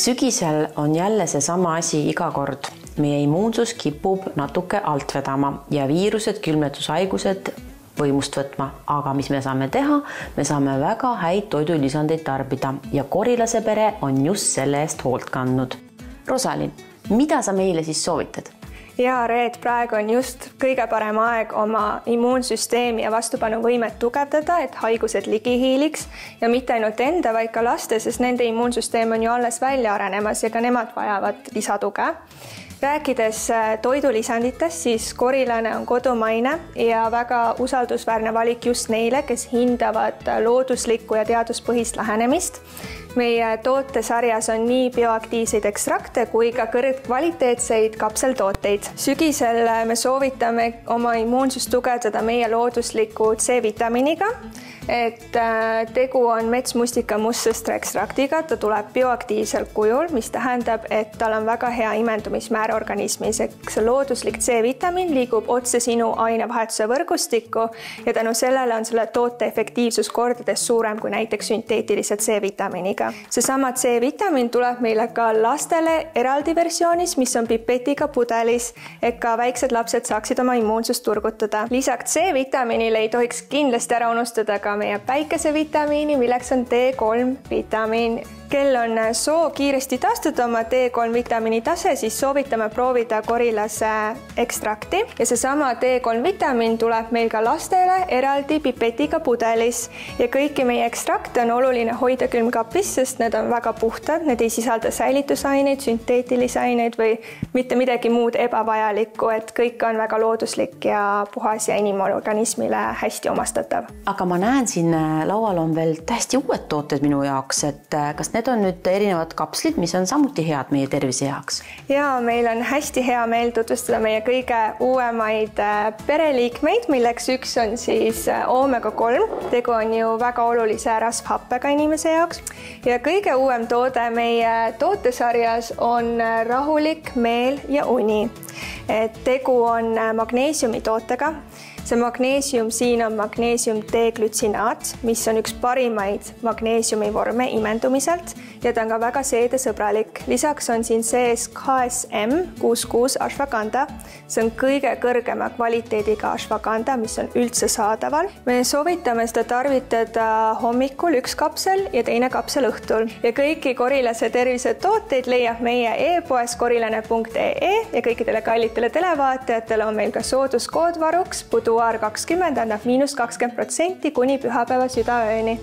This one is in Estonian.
Sügisel on jälle seesama asi iga kord. Meie immuunsus kipub natuke alt vedama ja viirused, külmetushaigused võimust võtma. Aga mis me saame teha? Me saame väga häid toidulisandeid tarbida ja Korilase pere on just selle eest hoolt kandnud. Rosalin, mida sa meile siis soovitad? Ja Reet, praegu on just kõige parem aeg oma immuunsüsteemi ja vastupanuvõimet tugevdada, et haigused ligi hiiliks ja mitte ainult enda, vaid ka laste, sest nende immuunsüsteem on ju alles välja arenemas ja ka nemad vajavad lisatuge. Rääkides toidulisanditest, siis Korilane on kodumaine ja väga usaldusväärne valik just neile, kes hindavad looduslikku ja teaduspõhist lähenemist. Meie tootesarjas on nii bioaktiivseid ekstrakte kui ka kõrgkvaliteetseid kapseltooteid. Sügisel me soovitame oma immuunsust tugevdada meie loodusliku C-vitamiiniga, et tegu on metsmustika mustsõstra ekstraktiga, ta tuleb bioaktiivsel kujul, mis tähendab, et tal on väga hea imendumismäär organismis. See looduslik C-vitamiin liigub otse sinu ainevahetuse võrgustikku ja tänu sellele on selle toote efektiivsus kordades suurem kui näiteks sünteetilise C-vitamiiniga. Seesama C-vitamiin tuleb meile ka lastele eraldi versioonis, mis on pipetiga pudelis, et ka väiksed lapsed saaksid oma immuunsust turgutada. Lisaks C-vitamiinile ei tohiks kindlasti ära unustada ka meie päikesevitamiini, milleks on D3 vitamiin. Kel on soov kiiresti taastuda oma D3 vitamiini tase, siis soovitame proovida Korilase ekstrakti ja seesama D3 vitamiin tuleb meil ka lastele eraldi pipetiga pudelis ja kõiki meie ekstrakte on oluline hoida külmkapis, sest need on väga puhtad, need ei sisalda säilitusaineid, sünteetilisi aineid või mitte midagi muud ebavajalikku, et kõik on väga looduslik ja puhas ja inimorganismile hästi omastatav. Aga ma näen siin laual on veel täiesti uued tooted minu jaoks, et kas need on nüüd erinevad kapslid, mis on samuti head meie tervise heaks? Ja meil on hästi hea meel tutvustada meie kõige uuemaid pereliikmeid, milleks üks on siis omega-3. Tegu on ju väga olulise rasvhappega inimese jaoks. Ja kõige uuem toode meie tootesarjas on rahulik meel ja uni. Tegu on magneesiumi tootega. See magneesium siin on magneesium D-glütsinaat, mis on üks parimaid magneesiumi vorme imendumiselt ja ta on ka väga seedesõbralik. Lisaks on siin sees KSM66 ashwagandha. See on kõige kõrgema kvaliteediga ashwagandha, mis on üldse saadaval. Me soovitame seda tarvitada hommikul üks kapsel ja teine kapsel õhtul. Ja kõiki Korilase tervisetooteid leiab meie e-poes korilane.ee ja kõikidele kallitele televaatajatele on meil ka sooduskood varuks Buduar 20 annab -20% kuni pühapäeva südaööni.